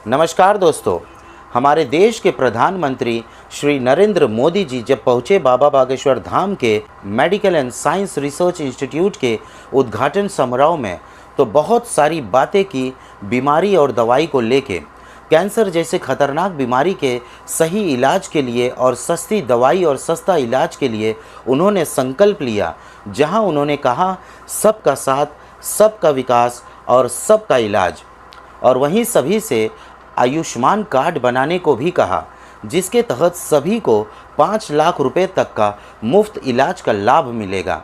नमस्कार दोस्तों, हमारे देश के प्रधानमंत्री श्री नरेंद्र मोदी जी जब पहुंचे बाबा बागेश्वर धाम के medical and science research institute के उद्घाटन समारोह में तो बहुत सारी बातें की बीमारी और दवाई को लेके। कैंसर जैसे खतरनाक बीमारी के सही इलाज के लिए और सस्ती दवाई और सस्ता इलाज के लिए उन्होंने संकल्प लिया, जहां उन्होंने कहा सबका साथ, सबका विकास और सबका इलाज। और वहीं सभी से आयुष्मान कार्ड बनाने को भी कहा, जिसके तहत सभी को 5 लाख रुपए तक का मुफ्त इलाज का लाभ मिलेगा।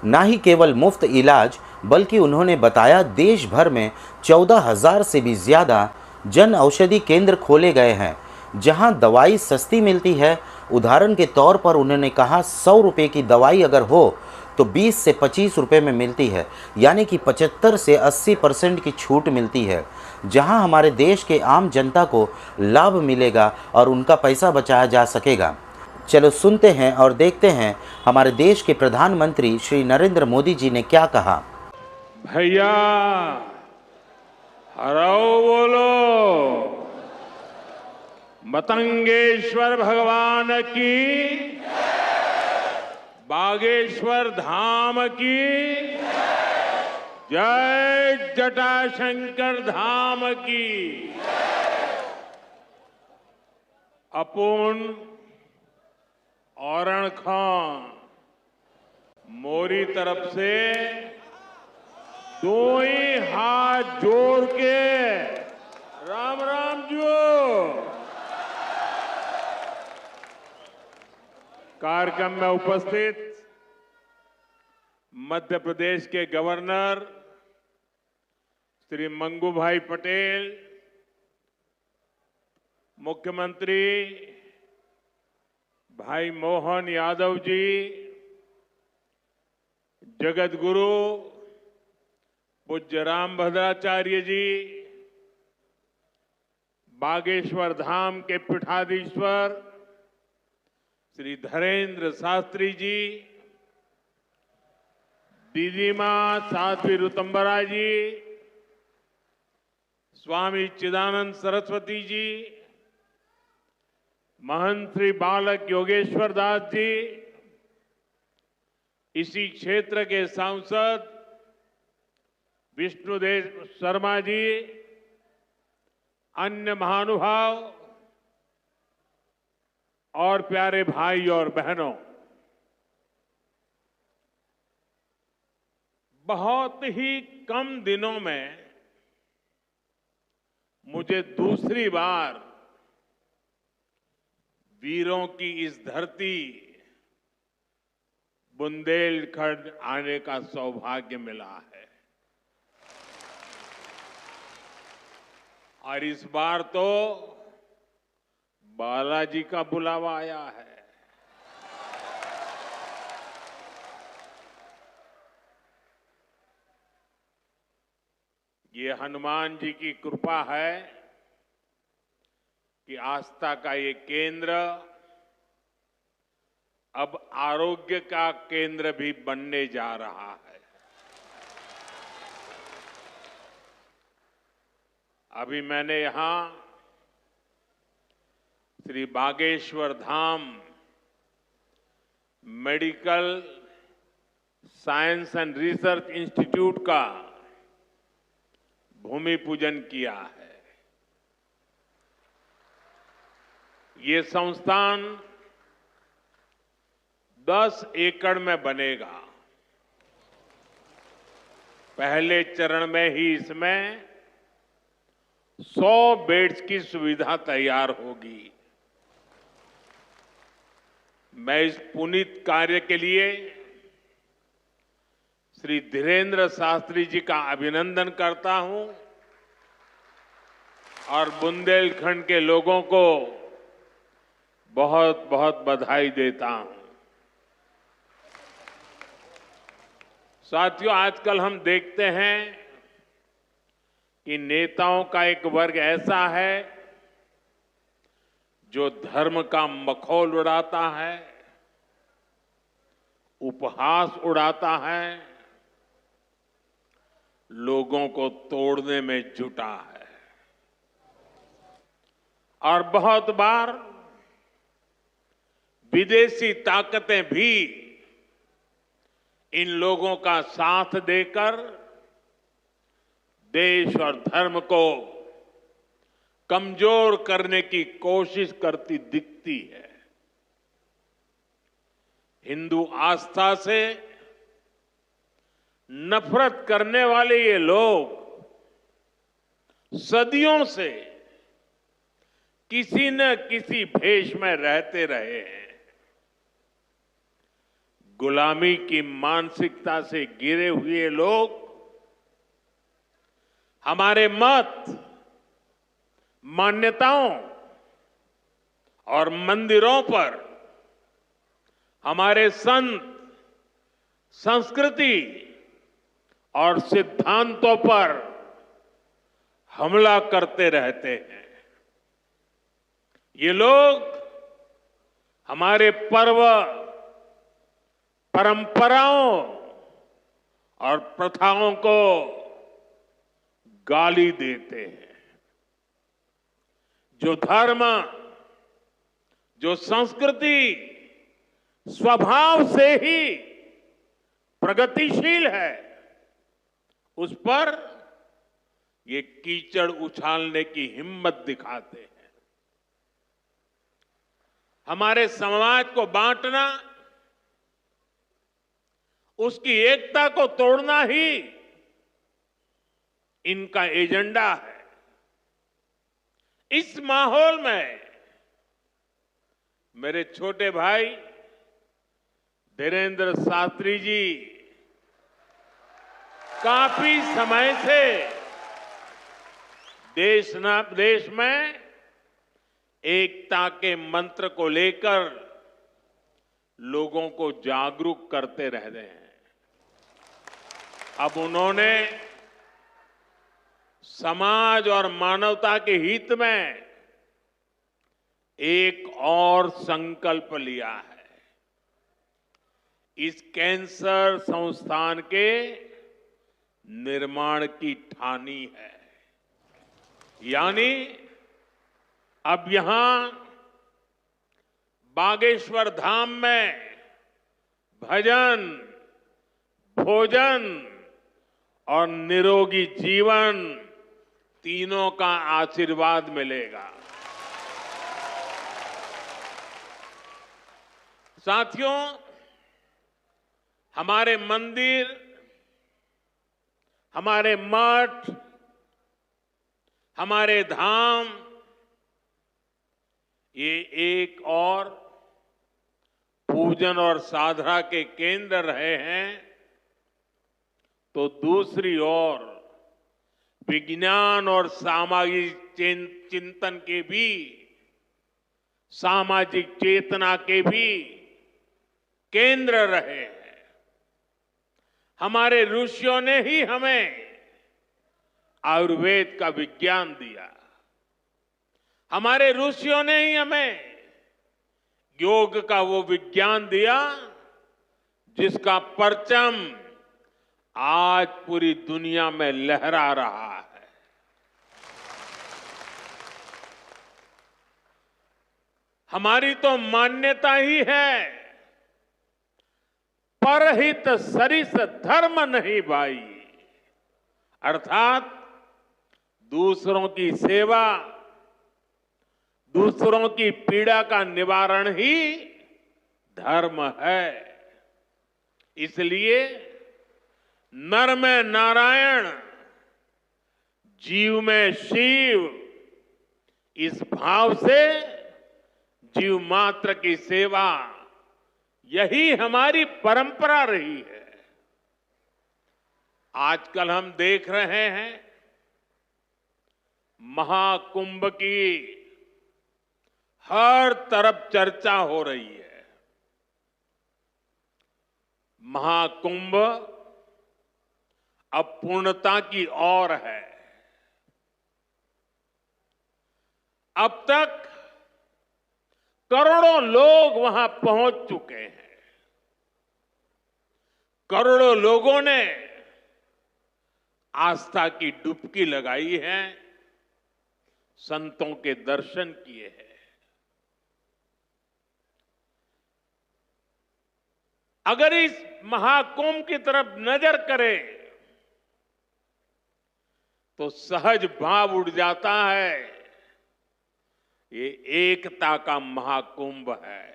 ना ही केवल मुफ्त इलाज, बल्कि उन्होंने बताया देश भर में 14,000 से भी ज़्यादा जन औषधि केंद्र खोले गए हैं, जहां दवाई सस्ती मिलती है। उदाहरण के तौर पर उन्होंने कहा 100 रुपये की दवाई अगर हो तो 20 से 25 रुपये में मिलती है, यानी कि 75 से 80% की छूट मिलती है, जहां हमारे देश के आम जनता को लाभ मिलेगा और उनका पैसा बचाया जा सकेगा। चलो सुनते हैं और देखते हैं हमारे देश के प्रधानमंत्री श्री नरेंद्र मोदी जी ने क्या कहा। भैया हराओ बोलो, मतंगेश्वर भगवान की, बागेश्वर धाम की जय, जटाशंकर धाम की। अपुन औरण खां मोरी तरफ से दो ही हाथ जोड़ के राम राम जो। कार्यक्रम में उपस्थित मध्य प्रदेश के गवर्नर श्री मंगू भाई पटेल, मुख्यमंत्री भाई मोहन यादव जी, जगत गुरु पूज्य राम भद्राचार्य जी, बागेश्वर धाम के पीठाधीश्वर श्री धरेंद्र शास्त्री जी, दीदी मां साध्वी ऋतंबरा जी, स्वामी चिदानंद सरस्वती जी, महंत श्री बालक योगेश्वर दास जी, इसी क्षेत्र के सांसद विष्णुदेव शर्मा जी, अन्य महानुभाव और प्यारे भाई और बहनों, बहुत ही कम दिनों में मुझे दूसरी बार वीरों की इस धरती बुंदेलखंड आने का सौभाग्य मिला है। और इस बार तो बालाजी का बुलावा आया है। ये हनुमान जी की कृपा है कि आस्था का ये केंद्र अब आरोग्य का केंद्र भी बनने जा रहा है। अभी मैंने यहां Shri Bageshwar Dham medical science and research institute का भूमि पूजन किया है। ये संस्थान 10 एकड़ में बनेगा। पहले चरण में ही इसमें 100 बेड्स की सुविधा तैयार होगी। मैं इस पुनीत कार्य के लिए श्री धीरेन्द्र शास्त्री जी का अभिनंदन करता हूं और बुंदेलखंड के लोगों को बहुत बहुत बधाई देता हूं। साथियों, आजकल हम देखते हैं कि नेताओं का एक वर्ग ऐसा है जो धर्म का मखौल उड़ाता है, उपहास उड़ाता है, लोगों को तोड़ने में जुटा है। और बहुत बार विदेशी ताकतें भी इन लोगों का साथ देकर देश और धर्म को कमजोर करने की कोशिश करती दिखती है। हिंदू आस्था से नफरत करने वाले ये लोग सदियों से किसी न किसी भेष में रहते रहे हैं। गुलामी की मानसिकता से घिरे हुए लोग हमारे मत, मान्यताओं और मंदिरों पर, हमारे संत, संस्कृति और सिद्धांतों पर हमला करते रहते हैं। ये लोग हमारे पर्व, परंपराओं और प्रथाओं को गाली देते हैं। जो धर्म, जो संस्कृति स्वभाव से ही प्रगतिशील है, उस पर ये कीचड़ उछालने की हिम्मत दिखाते हैं। हमारे समाज को बांटना, उसकी एकता को तोड़ना ही इनका एजेंडा है। इस माहौल में मेरे छोटे भाई धीरेंद्र शास्त्री जी काफी समय से देश में एकता के मंत्र को लेकर लोगों को जागरूक करते रह रहे हैं। अब उन्होंने समाज और मानवता के हित में एक और संकल्प लिया है। इस कैंसर संस्थान के निर्माण की ठानी है। यानी अब यहां बागेश्वर धाम में भजन, भोजन और निरोगी जीवन तीनों का आशीर्वाद मिलेगा। साथियों, हमारे मंदिर, हमारे मठ, हमारे धाम, ये एक और पूजन और साधना के केंद्र रहे हैं, तो दूसरी ओर विज्ञान और सामाजिक चिंतन के भी, सामाजिक चेतना के भी केंद्र रहे हैं। हमारे ऋषियों ने ही हमें आयुर्वेद का विज्ञान दिया। हमारे ऋषियों ने ही हमें योग का वो विज्ञान दिया जिसका परचम आज पूरी दुनिया में लहरा रहा है। हमारी तो मान्यता ही है, परहित सरिस धर्म नहीं भाई, अर्थात दूसरों की सेवा, दूसरों की पीड़ा का निवारण ही धर्म है। इसलिए नर में नारायण, जीव में शिव, इस भाव से जीव मात्र की सेवा, यही हमारी परंपरा रही है। आजकल हम देख रहे हैं महाकुंभ की हर तरफ चर्चा हो रही है। महाकुंभ अब पूर्णता की ओर है। अब तक करोड़ों लोग वहां पहुंच चुके हैं। करोड़ों लोगों ने आस्था की डुबकी लगाई है, संतों के दर्शन किए हैं। अगर इस महाकुंभ की तरफ नजर करें तो सहज भाव उड़ जाता है, ये एकता का महाकुंभ है।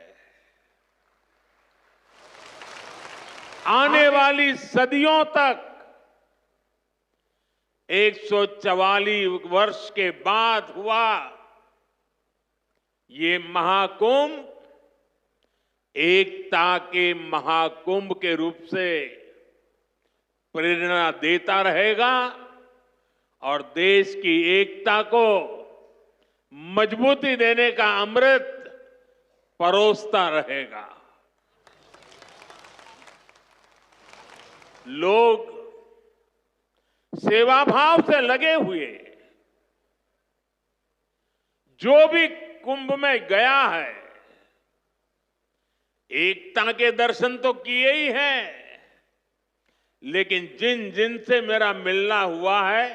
आने वाली सदियों तक 144 वर्ष के बाद हुआ ये महाकुंभ एकता के महाकुंभ के रूप से प्रेरणा देता रहेगा और देश की एकता को मजबूती देने का अमृत परोसता रहेगा। लोग सेवा भाव से लगे हुए, जो भी कुंभ में गया है एकता के दर्शन तो किए ही हैं, लेकिन जिन जिन से मेरा मिलना हुआ है,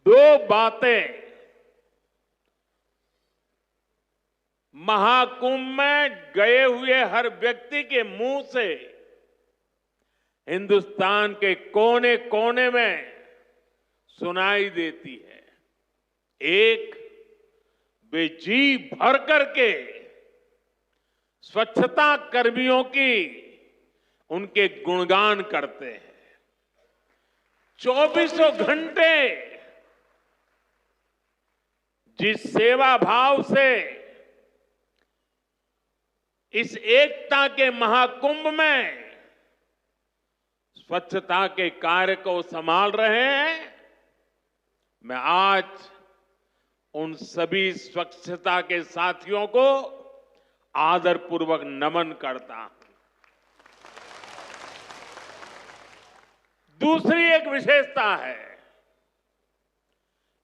दो बातें महाकुंभ में गए हुए हर व्यक्ति के मुंह से हिंदुस्तान के कोने कोने में सुनाई देती है। एक, वे जी भर करके स्वच्छता कर्मियों की उनके गुणगान करते हैं। 24 घंटे जिस सेवा भाव से इस एकता के महाकुंभ में स्वच्छता के कार्य को संभाल रहे हैं, मैं आज उन सभी स्वच्छता के साथियों को आदरपूर्वक नमन करता हूं। दूसरी एक विशेषता है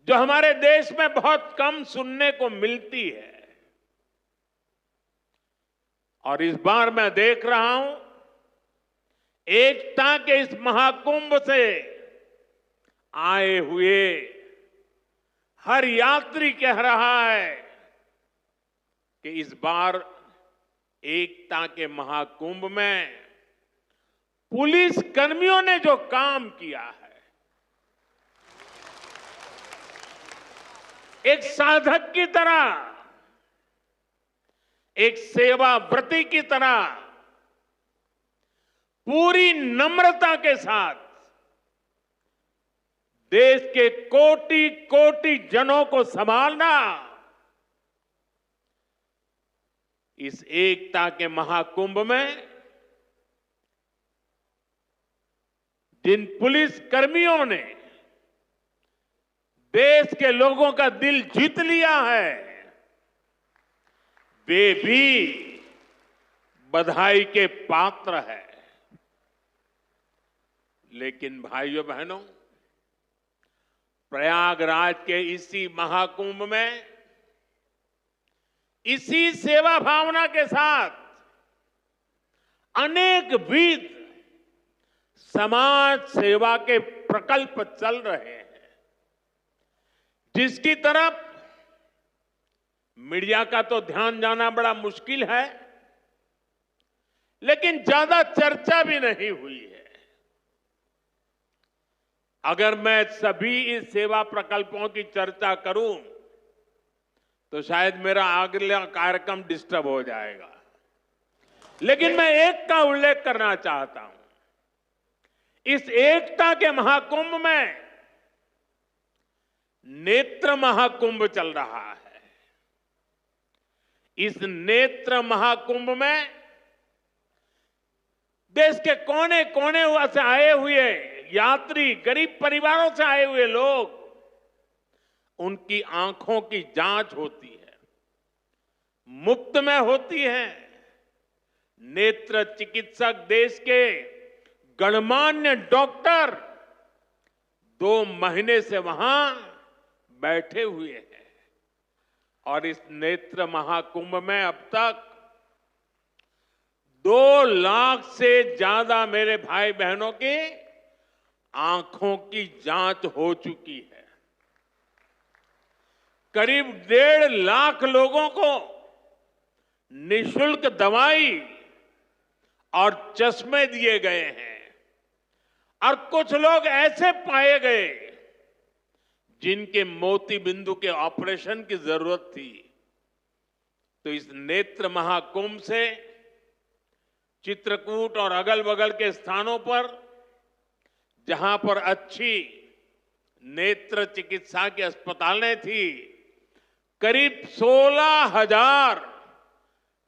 जो हमारे देश में बहुत कम सुनने को मिलती है, और इस बार मैं देख रहा हूं एकता के इस महाकुंभ से आए हुए हर यात्री कह रहा है कि इस बार एकता के महाकुंभ में पुलिस कर्मियों ने जो काम किया है, एक साधक की तरह, एक सेवाव्रती की तरह पूरी नम्रता के साथ देश के कोटि कोटि जनों को संभालना इस एकता के महाकुंभ में जिन पुलिस कर्मियों ने देश के लोगों का दिल जीत लिया है, वे भी बधाई के पात्र है। लेकिन भाइयों बहनों, प्रयागराज के इसी महाकुंभ में इसी सेवा भावना के साथ अनेक विध समाज सेवा के प्रकल्प चल रहे हैं, जिसकी तरफ मीडिया का तो ध्यान जाना बड़ा मुश्किल है, लेकिन ज्यादा चर्चा भी नहीं हुई है। अगर मैं सभी इस सेवा प्रकल्पों की चर्चा करूं तो शायद मेरा अगला कार्यक्रम डिस्टर्ब हो जाएगा, लेकिन मैं एक का उल्लेख करना चाहता हूं। इस एकता के महाकुंभ में नेत्र महाकुंभ चल रहा है। इस नेत्र महाकुंभ में देश के कोने कोने से आए हुए यात्री, गरीब परिवारों से आए हुए लोग, उनकी आंखों की जांच होती है, मुफ्त में होती है। नेत्र चिकित्सक देश के गणमान्य डॉक्टर 2 महीने से वहां बैठे हुए हैं, और इस नेत्र महाकुंभ में अब तक 2 लाख से ज्यादा मेरे भाई बहनों की आंखों की जांच हो चुकी है। करीब 1.5 लाख लोगों को निशुल्क दवाई और चश्मे दिए गए हैं। और कुछ लोग ऐसे पाए गए जिनके मोती बिंदु के ऑपरेशन की जरूरत थी। तो इस नेत्र महाकुंभ से चित्रकूट और अगल बगल के स्थानों पर जहां पर अच्छी नेत्र चिकित्सा की अस्पतालें थी, करीब 16,000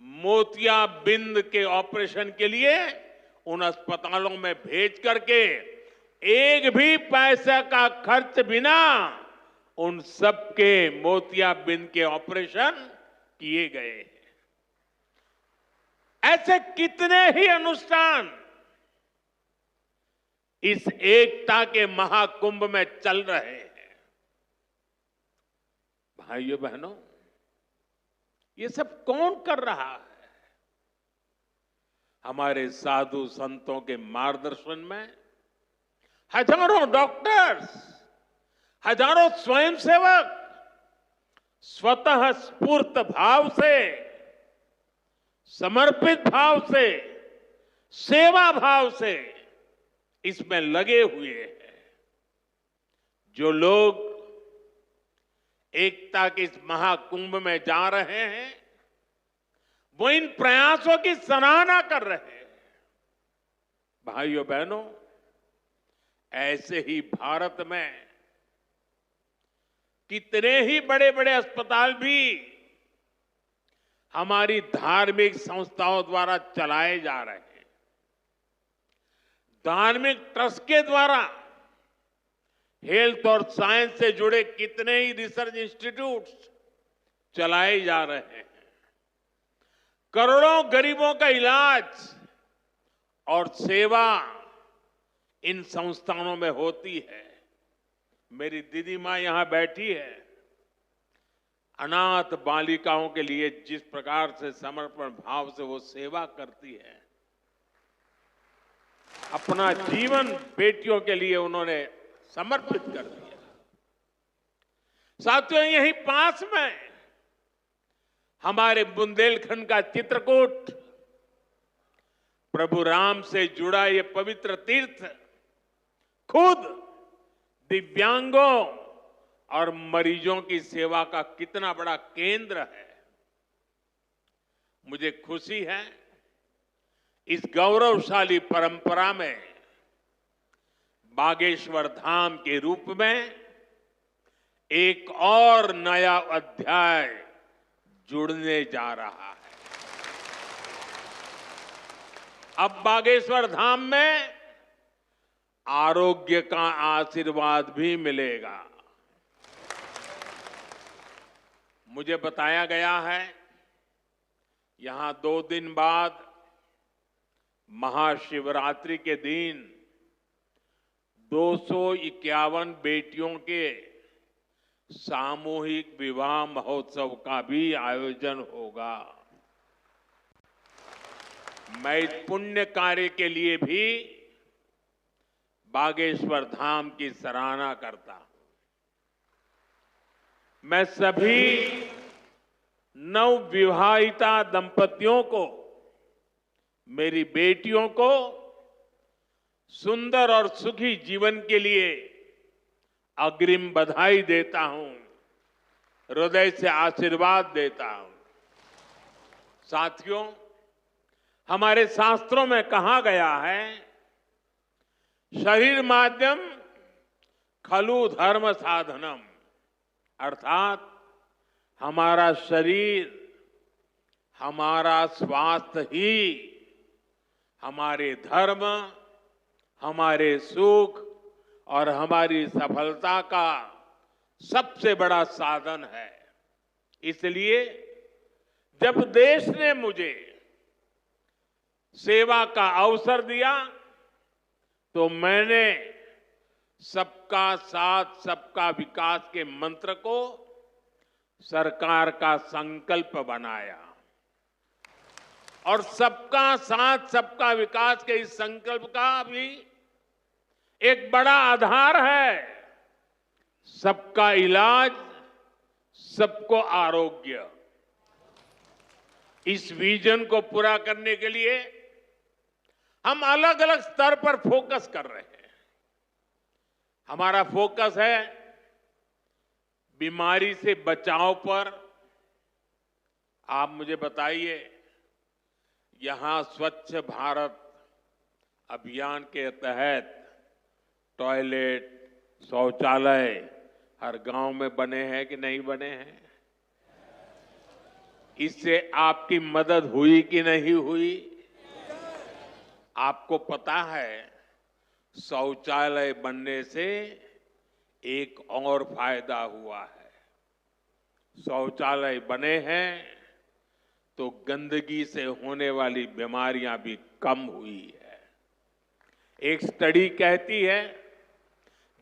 मोतियाबिंद के ऑपरेशन के लिए उन अस्पतालों में भेज करके एक भी पैसे का खर्च बिना उन सबके मोतियाबिंद के ऑपरेशन किए गए हैं। ऐसे कितने ही अनुष्ठान इस एकता के महाकुंभ में चल रहे हैं। भाइयों बहनों, ये सब कौन कर रहा है? हमारे साधु संतों के मार्गदर्शन में हजारों डॉक्टर्स, हजारों स्वयंसेवक स्वतः स्फूर्त भाव से, समर्पित भाव से, सेवा भाव से इसमें लगे हुए हैं। जो लोग एकता के इस महाकुंभ में जा रहे हैं, वो इन प्रयासों की सराहना कर रहे हैं। भाइयों बहनों, ऐसे ही भारत में कितने ही बड़े बड़े अस्पताल भी हमारी धार्मिक संस्थाओं द्वारा चलाए जा रहे हैं। धार्मिक ट्रस्ट के द्वारा हेल्थ और साइंस से जुड़े कितने ही रिसर्च इंस्टीट्यूट्स चलाए जा रहे हैं। करोड़ों गरीबों का इलाज और सेवा इन संस्थानों में होती है। मेरी दीदी मां यहां बैठी है। अनाथ बालिकाओं के लिए जिस प्रकार से समर्पण भाव से वो सेवा करती है, अपना जीवन बेटियों के लिए उन्होंने समर्पित कर दिया। साथियों, यहीं पास में हमारे बुंदेलखंड का चित्रकूट, प्रभु राम से जुड़ा ये पवित्र तीर्थ खुद दिव्यांगों और मरीजों की सेवा का कितना बड़ा केंद्र है। मुझे खुशी है इस गौरवशाली परंपरा में बागेश्वर धाम के रूप में एक और नया अध्याय जुड़ने जा रहा है। अब बागेश्वर धाम में आरोग्य का आशीर्वाद भी मिलेगा। मुझे बताया गया है यहां 2 दिन बाद महाशिवरात्रि के दिन 251 बेटियों के सामूहिक विवाह महोत्सव का भी आयोजन होगा। मैं इस पुण्य कार्य के लिए भी बागेश्वर धाम की सराहना करता हूं। मैं सभी नवविवाहिता दंपतियों को, मेरी बेटियों को सुंदर और सुखी जीवन के लिए अग्रिम बधाई देता हूं, हृदय से आशीर्वाद देता हूं। साथियों, हमारे शास्त्रों में कहा गया है, शरीर माध्यम खलु धर्म साधनम, अर्थात हमारा शरीर, हमारा स्वास्थ्य ही हमारे धर्म, हमारे सुख और हमारी सफलता का सबसे बड़ा साधन है। इसलिए जब देश ने मुझे सेवा का अवसर दिया तो मैंने सबका साथ सबका विकास के मंत्र को सरकार का संकल्प बनाया। और सबका साथ सबका विकास के इस संकल्प का भी एक बड़ा आधार है सबका इलाज, सबको आरोग्य, इस विजन को पूरा करने के लिए हम अलग अलग स्तर पर फोकस कर रहे हैं। हमारा फोकस है बीमारी से बचाव पर। आप मुझे बताइए, यहां स्वच्छ भारत अभियान के तहत टॉयलेट, शौचालय हर गांव में बने हैं कि नहीं बने हैं? इससे आपकी मदद हुई कि नहीं हुई? आपको पता है, शौचालय बनने से एक और फायदा हुआ है। शौचालय बने हैं तो गंदगी से होने वाली बीमारियां भी कम हुई है। एक स्टडी कहती है,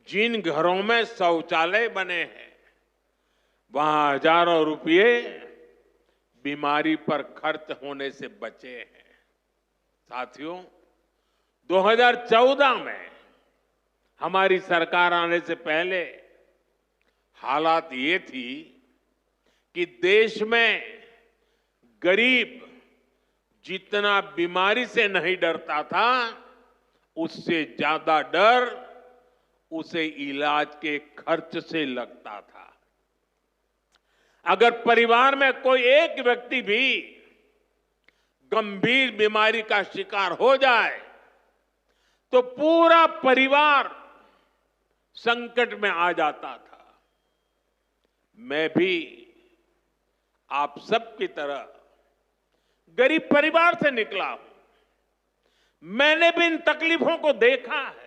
जिन घरों में शौचालय बने हैं वहां हजारों रुपये बीमारी पर खर्च होने से बचे हैं। साथियों, 2014 में हमारी सरकार आने से पहले हालात ये थी कि देश में गरीब जितना बीमारी से नहीं डरता था, उससे ज्यादा डर उसे इलाज के खर्च से लगता था। अगर परिवार में कोई एक व्यक्ति भी गंभीर बीमारी का शिकार हो जाए तो पूरा परिवार संकट में आ जाता था। मैं भी आप सबकी तरह गरीब परिवार से निकला हूं। मैंने भी इन तकलीफों को देखा है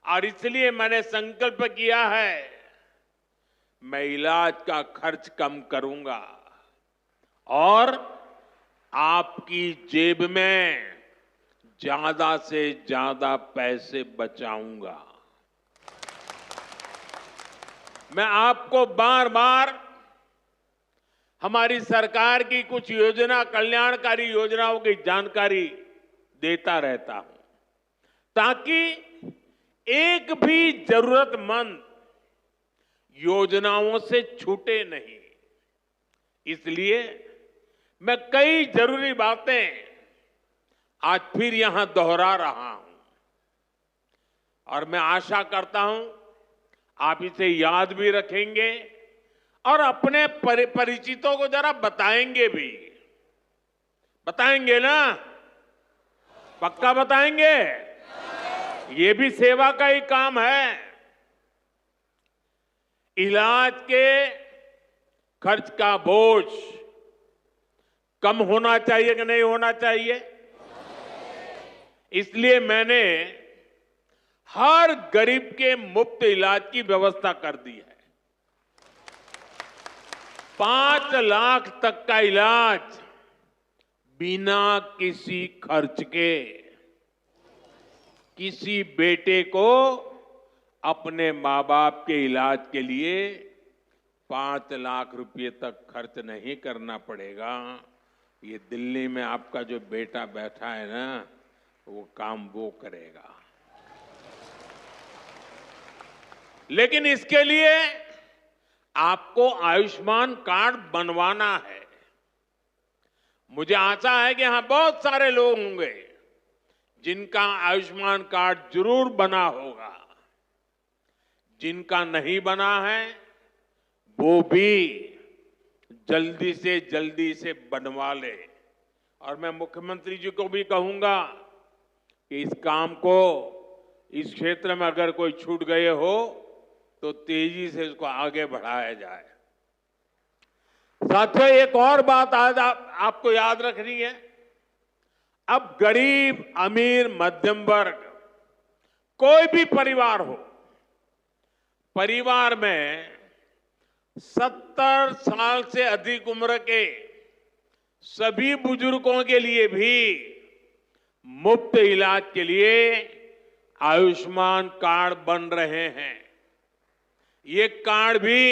और इसलिए मैंने संकल्प किया है, मैं इलाज का खर्च कम करूंगा और आपकी जेब में ज्यादा से ज्यादा पैसे बचाऊंगा। मैं आपको बार बार हमारी सरकार की कुछ योजना, कल्याणकारी योजनाओं की जानकारी देता रहता हूं ताकि एक भी जरूरतमंद योजनाओं से छूटे नहीं। इसलिए मैं कई जरूरी बातें आज फिर यहां दोहरा रहा हूं और मैं आशा करता हूं आप इसे याद भी रखेंगे और अपने परिचितों को जरा बताएंगे भी। बताएंगे ना? पक्का बताएंगे? ये भी सेवा का ही काम है। इलाज के खर्च का बोझ कम होना चाहिए कि नहीं होना चाहिए? इसलिए मैंने हर गरीब के मुफ्त इलाज की व्यवस्था कर दी है। 5 लाख तक का इलाज बिना किसी खर्च के। किसी बेटे को अपने मां बाप के इलाज के लिए 5 लाख रुपए तक खर्च नहीं करना पड़ेगा। ये दिल्ली में आपका जो बेटा बैठा है ना, वो काम वो करेगा। लेकिन इसके लिए आपको आयुष्मान कार्ड बनवाना है। मुझे आशा है कि यहां बहुत सारे लोग होंगे जिनका आयुष्मान कार्ड जरूर बना होगा। जिनका नहीं बना है वो भी जल्दी से बनवा ले। और मैं मुख्यमंत्री जी को भी कहूंगा कि इस काम को, इस क्षेत्र में अगर कोई छूट गए हो तो तेजी से इसको आगे बढ़ाया जाए। साथियों, एक और बात आज आपको याद रखनी है। अब गरीब, अमीर, मध्यम वर्ग, कोई भी परिवार हो, परिवार में 70 साल से अधिक उम्र के सभी बुजुर्गों के लिए भी मुफ्त इलाज के लिए आयुष्मान कार्ड बन रहे हैं। ये कार्ड भी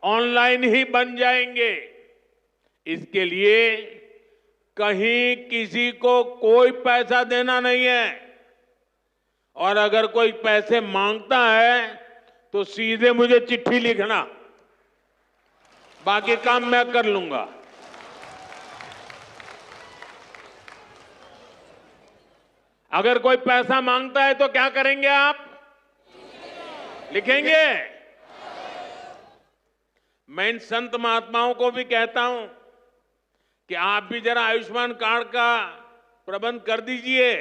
ऑनलाइन ही बन जाएंगे। इसके लिए कहीं किसी को कोई पैसा देना नहीं है और अगर कोई पैसे मांगता है तो सीधे मुझे चिट्ठी लिखना। बाकी काम मैं कर लूंगा। अगर कोई पैसा मांगता है तो क्या करेंगे आप? लिखेंगे? मैं इन संत महात्माओं को भी कहता हूं कि आप भी जरा आयुष्मान कार्ड का प्रबंध कर दीजिए,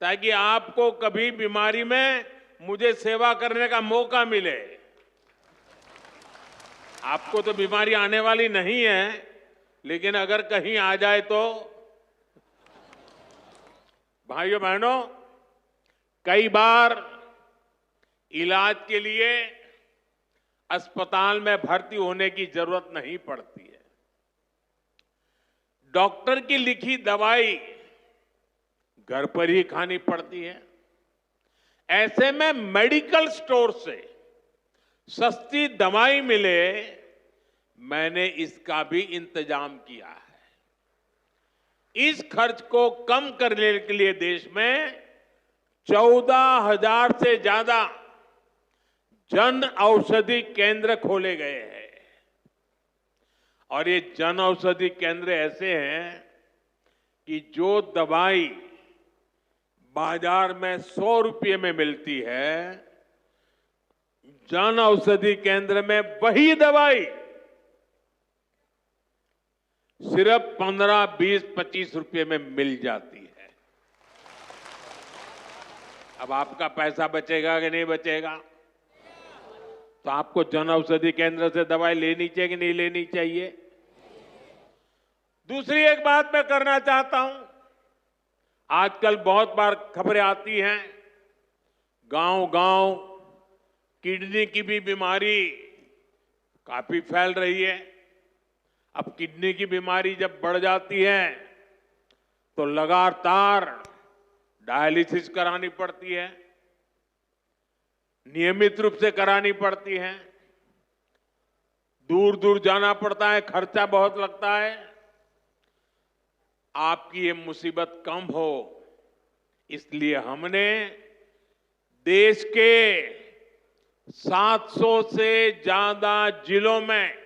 ताकि आपको कभी बीमारी में मुझे सेवा करने का मौका मिले। आपको तो बीमारी आने वाली नहीं है, लेकिन अगर कहीं आ जाए तो। भाइयों बहनों, कई बार इलाज के लिए अस्पताल में भर्ती होने की जरूरत नहीं पड़ती है। डॉक्टर की लिखी दवाई घर पर ही खानी पड़ती है। ऐसे में मेडिकल स्टोर से सस्ती दवाई मिले, मैंने इसका भी इंतजाम किया है। इस खर्च को कम करने के लिए देश में 14,000 से ज्यादा जन औषधि केंद्र खोले गए हैं। और ये जन औषधि केंद्र ऐसे हैं कि जो दवाई बाजार में 100 रुपये में मिलती है, जन औषधि केंद्र में वही दवाई सिर्फ 15, 20, 25 रुपये में मिल जाती है। अब आपका पैसा बचेगा कि नहीं बचेगा? तो आपको जन औषधि केंद्र से दवाई लेनी चाहिए कि नहीं लेनी चाहिए? दूसरी एक बात मैं करना चाहता हूं। आजकल बहुत बार खबरें आती हैं, गांव-गांव किडनी की भी बीमारी काफी फैल रही है। अब किडनी की बीमारी जब बढ़ जाती है तो लगातार डायलिसिस करानी पड़ती है, नियमित रूप से करानी पड़ती है, दूर दूर जाना पड़ता है, खर्चा बहुत लगता है। आपकी ये मुसीबत कम हो, इसलिए हमने देश के 700 से ज्यादा जिलों में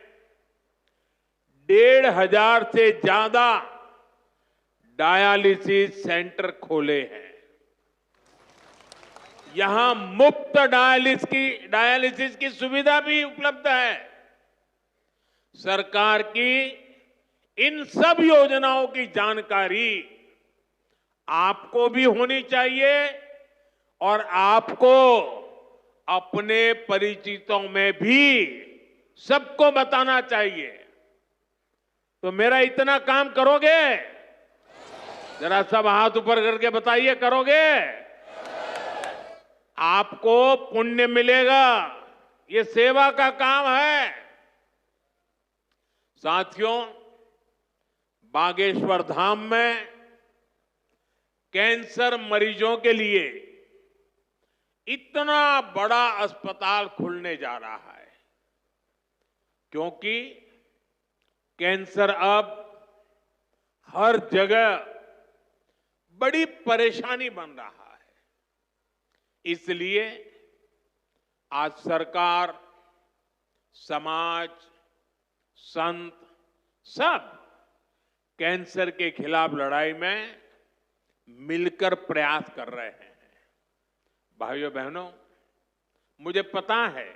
1,500 से ज्यादा डायलिसिस सेंटर खोले हैं। यहां मुफ्त डायलिसिस की सुविधा भी उपलब्ध है। सरकार की इन सब योजनाओं की जानकारी आपको भी होनी चाहिए और आपको अपने परिचितों में भी सबको बताना चाहिए। तो मेरा इतना काम करोगे? जरा सब हाथ ऊपर करके बताइए, करोगे? आपको पुण्य मिलेगा। ये सेवा का काम है। साथियों, बागेश्वर धाम में कैंसर मरीजों के लिए इतना बड़ा अस्पताल खुलने जा रहा है, क्योंकि कैंसर अब हर जगह बड़ी परेशानी बन रहा है। इसलिए आज सरकार, समाज, संत सब कैंसर के खिलाफ लड़ाई में मिलकर प्रयास कर रहे हैं। भाइयों बहनों, मुझे पता है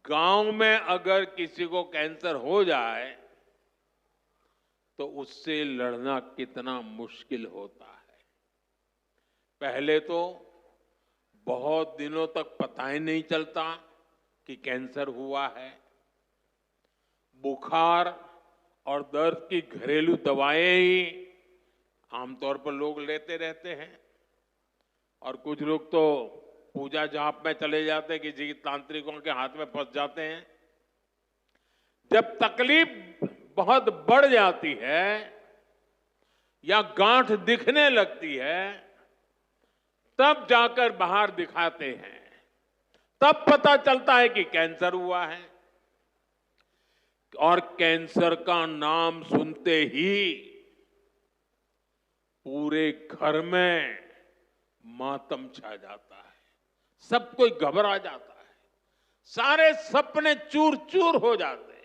गांव में अगर किसी को कैंसर हो जाए तो उससे लड़ना कितना मुश्किल होता है। पहले तो बहुत दिनों तक पता ही नहीं चलता कि कैंसर हुआ है। बुखार और दर्द की घरेलू दवाएं ही आमतौर पर लोग लेते रहते हैं, और कुछ लोग तो पूजा जाप में चले जाते हैं, किसी तांत्रिकों के हाथ में फंस जाते हैं। जब तकलीफ बहुत बढ़ जाती है या गांठ दिखने लगती है, तब जाकर बाहर दिखाते हैं, तब पता चलता है कि कैंसर हुआ है। और कैंसर का नाम सुनते ही पूरे घर में मातम छा जाता है, सब कोई घबरा जाता है, सारे सपने चूर चूर हो जाते हैं।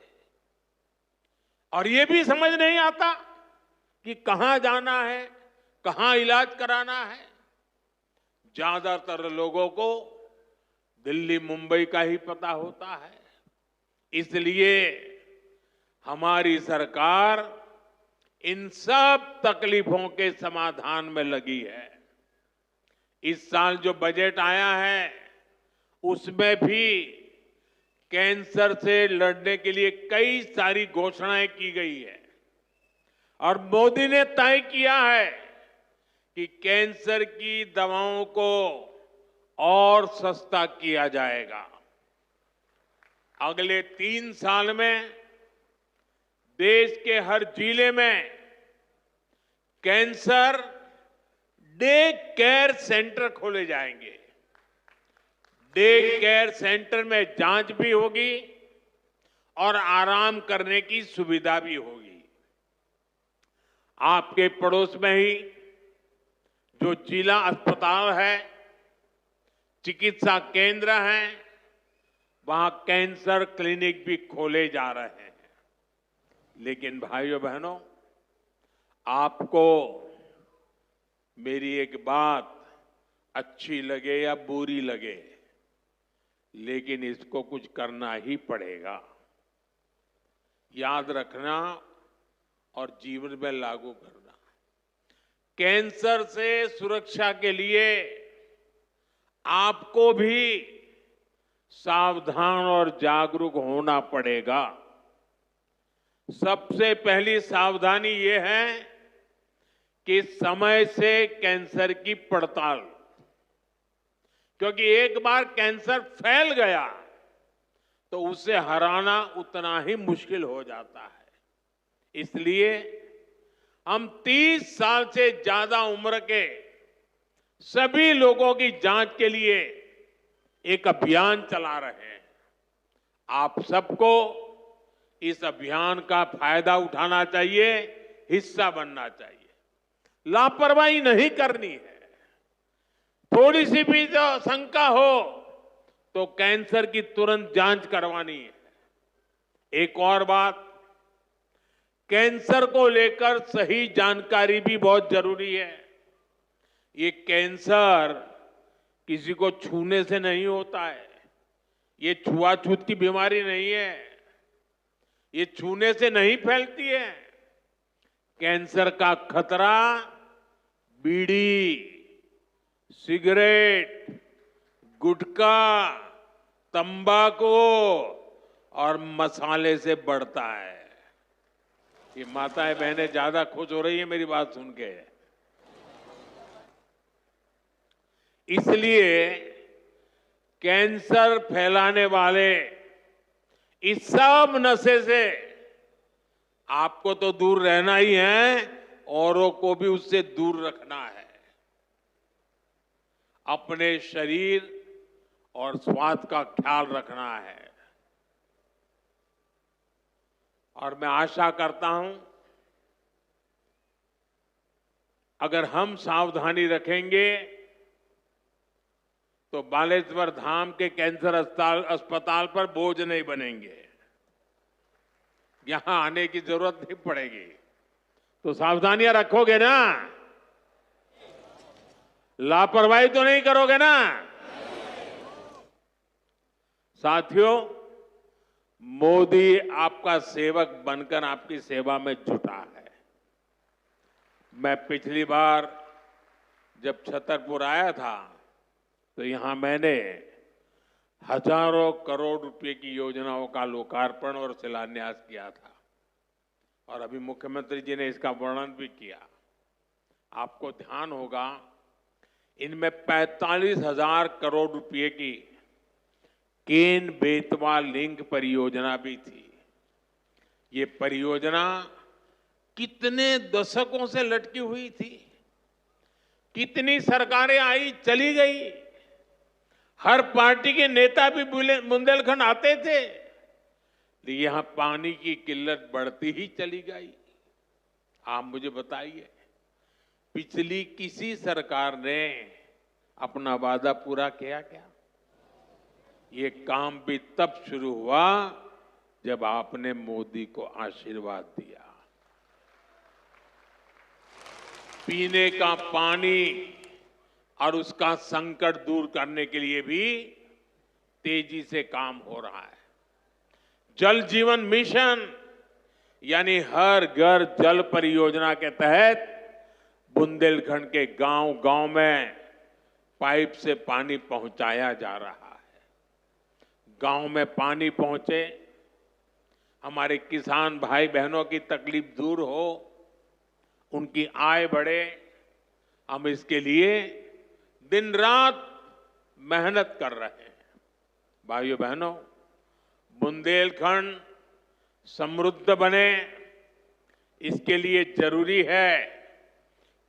और ये भी समझ नहीं आता कि कहां जाना है, कहां इलाज कराना है। ज्यादातर लोगों को दिल्ली मुंबई का ही पता होता है। इसलिए हमारी सरकार इन सब तकलीफों के समाधान में लगी है। इस साल जो बजट आया है उसमें भी कैंसर से लड़ने के लिए कई सारी घोषणाएं की गई है और मोदी ने तय किया है कि कैंसर की दवाओं को और सस्ता किया जाएगा। अगले 3 साल में देश के हर जिले में कैंसर डे केयर सेंटर खोले जाएंगे। डे केयर सेंटर में जांच भी होगी और आराम करने की सुविधा भी होगी। आपके पड़ोस में ही जो जिला अस्पताल है, चिकित्सा केंद्र हैं, वहां कैंसर क्लिनिक भी खोले जा रहे हैं। लेकिन भाइयों बहनों, आपको मेरी एक बात अच्छी लगे या बुरी लगे, लेकिन इसको कुछ करना ही पड़ेगा। याद रखना और जीवन में लागू करना। कैंसर से सुरक्षा के लिए आपको भी सावधान और जागरूक होना पड़ेगा। सबसे पहली सावधानी ये है कि समय से कैंसर की पड़ताल, क्योंकि एक बार कैंसर फैल गया तो उसे हराना उतना ही मुश्किल हो जाता है। इसलिए हम 30 साल से ज्यादा उम्र के सभी लोगों की जांच के लिए एक अभियान चला रहे हैं। आप सबको इस अभियान का फायदा उठाना चाहिए, हिस्सा बनना चाहिए। लापरवाही नहीं करनी है। थोड़ी सी भी जो शंका हो तो कैंसर की तुरंत जांच करवानी है। एक और बात, कैंसर को लेकर सही जानकारी भी बहुत जरूरी है। ये कैंसर किसी को छूने से नहीं होता है। ये छुआछूत की बीमारी नहीं है। ये छूने से नहीं फैलती है। कैंसर का खतरा बीड़ी, सिगरेट, गुटखा, तंबाकू और मसाले से बढ़ता है। ये माताएं बहनें ज्यादा खुश हो रही है मेरी बात सुन के। इसलिए कैंसर फैलाने वाले इस सब नशे से आपको तो दूर रहना ही है, औरों को भी उससे दूर रखना है। अपने शरीर और स्वास्थ्य का ख्याल रखना है। और मैं आशा करता हूं, अगर हम सावधानी रखेंगे तो बालेश्वर धाम के कैंसर अस्पताल पर बोझ नहीं बनेंगे। यहां आने की जरूरत नहीं पड़ेगी। तो सावधानियां रखोगे ना? लापरवाही तो नहीं करोगे ना? साथियों, मोदी आपका सेवक बनकर आपकी सेवा में जुटा है। मैं पिछली बार जब छतरपुर आया था तो यहां मैंने हजारों करोड़ रुपए की योजनाओं का लोकार्पण और शिलान्यास किया था और अभी मुख्यमंत्री जी ने इसका वर्णन भी किया। आपको ध्यान होगा, इनमें 45,000 करोड़ रुपए की केन बेतवा लिंक परियोजना भी थी। ये परियोजना कितने दशकों से लटकी हुई थी। कितनी सरकारें आई चली गई। हर पार्टी के नेता भी बुंदेलखंड आते थे, लेकिन यहां पानी की किल्लत बढ़ती ही चली गई। आप मुझे बताइए, पिछली किसी सरकार ने अपना वादा पूरा किया क्या? ये काम भी तब शुरू हुआ जब आपने मोदी को आशीर्वाद दिया। पीने का पानी और उसका संकट दूर करने के लिए भी तेजी से काम हो रहा है। जल जीवन मिशन यानी हर घर जल परियोजना के तहत बुंदेलखंड के गांव-गांव में पाइप से पानी पहुंचाया जा रहा है। गांव में पानी पहुंचे, हमारे किसान भाई बहनों की तकलीफ दूर हो, उनकी आय बढ़े, हम इसके लिए दिन रात मेहनत कर रहे हैं। भाइयों बहनों, बुंदेलखंड समृद्ध बने, इसके लिए जरूरी है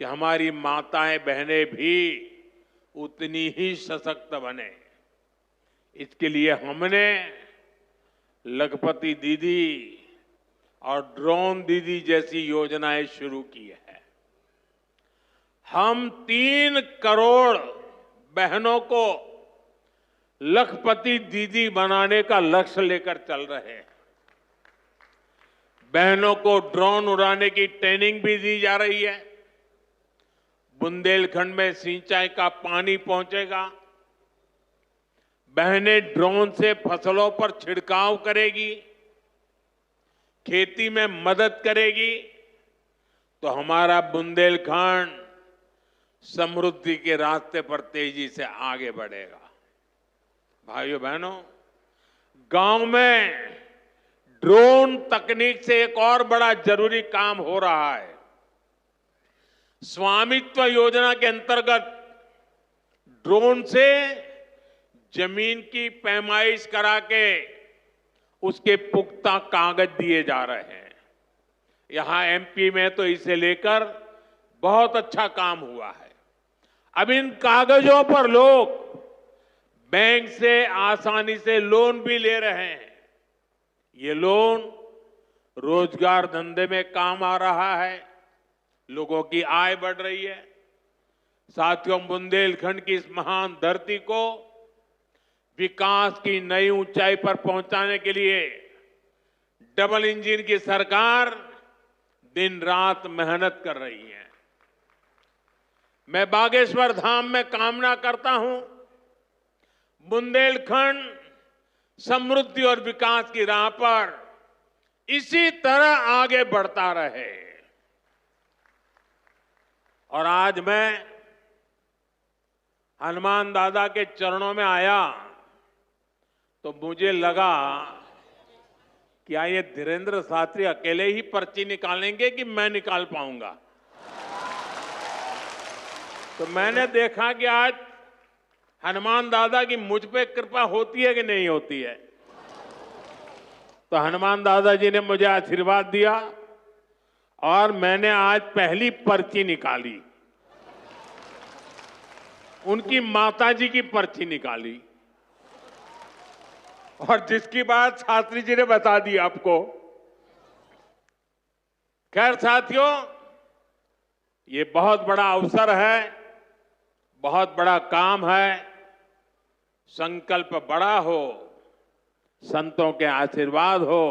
कि हमारी माताएं बहनें भी उतनी ही सशक्त बने। इसके लिए हमने लखपति दीदी और ड्रोन दीदी जैसी योजनाएं शुरू की है। हम 3 करोड़ बहनों को लखपति दीदी बनाने का लक्ष्य लेकर चल रहे हैं। बहनों को ड्रोन उड़ाने की ट्रेनिंग भी दी जा रही है। बुंदेलखंड में सिंचाई का पानी पहुंचेगा। बहनें ड्रोन से फसलों पर छिड़काव करेगी, खेती में मदद करेगी, तो हमारा बुंदेलखंड समृद्धि के रास्ते पर तेजी से आगे बढ़ेगा। भाइयों बहनों, गांव में ड्रोन तकनीक से एक और बड़ा जरूरी काम हो रहा है। स्वामित्व योजना के अंतर्गत ड्रोन से जमीन की पैमाइश करा के उसके पुख्ता कागज दिए जा रहे हैं। यहां एमपी में तो इसे लेकर बहुत अच्छा काम हुआ है। अब इन कागजों पर लोग बैंक से आसानी से लोन भी ले रहे हैं। ये लोन रोजगार धंधे में काम आ रहा है, लोगों की आय बढ़ रही है। साथियों, बुंदेलखंड की इस महान धरती को विकास की नई ऊंचाई पर पहुंचाने के लिए डबल इंजन की सरकार दिन रात मेहनत कर रही है। मैं बागेश्वर धाम में कामना करता हूं, बुंदेलखंड समृद्धि और विकास की राह पर इसी तरह आगे बढ़ता रहे। और आज मैं हनुमान दादा के चरणों में आया तो मुझे लगा क्या ये धीरेन्द्र शास्त्री अकेले ही पर्ची निकालेंगे कि मैं निकाल पाऊंगा। तो मैंने देखा कि आज हनुमान दादा की मुझ पे कृपा होती है कि नहीं होती है। तो हनुमान दादा जी ने मुझे आशीर्वाद दिया और मैंने आज पहली पर्ची निकाली, उनकी माताजी की पर्ची निकाली, और जिसकी बात शास्त्री जी ने बता दी आपको। खैर साथियों, ये बहुत बड़ा अवसर है, बहुत बड़ा काम है। संकल्प बड़ा हो, संतों के आशीर्वाद हो,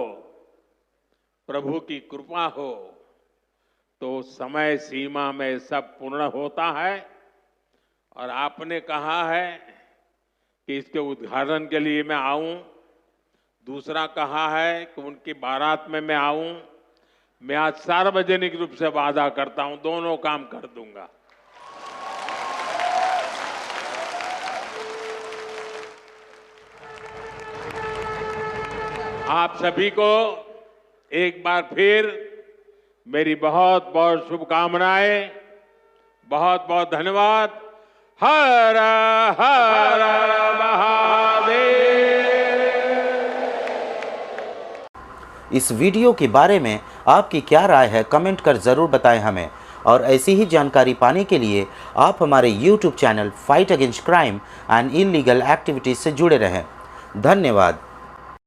प्रभु की कृपा हो, तो समय सीमा में सब पूर्ण होता है। और आपने कहा है कि इसके उद्घाटन के लिए मैं आऊं, दूसरा कहा है कि उनकी बारात में मैं आऊं। मैं आज सार्वजनिक रूप से वादा करता हूं, दोनों काम कर दूंगा। आप सभी को एक बार फिर मेरी बहुत बहुत शुभकामनाएं, बहुत बहुत धन्यवाद। हर हर महादेव। इस वीडियो के बारे में आपकी क्या राय है, कमेंट कर ज़रूर बताएं हमें। और ऐसी ही जानकारी पाने के लिए आप हमारे YouTube channel fight against crime and illegal activities से जुड़े रहें। धन्यवाद।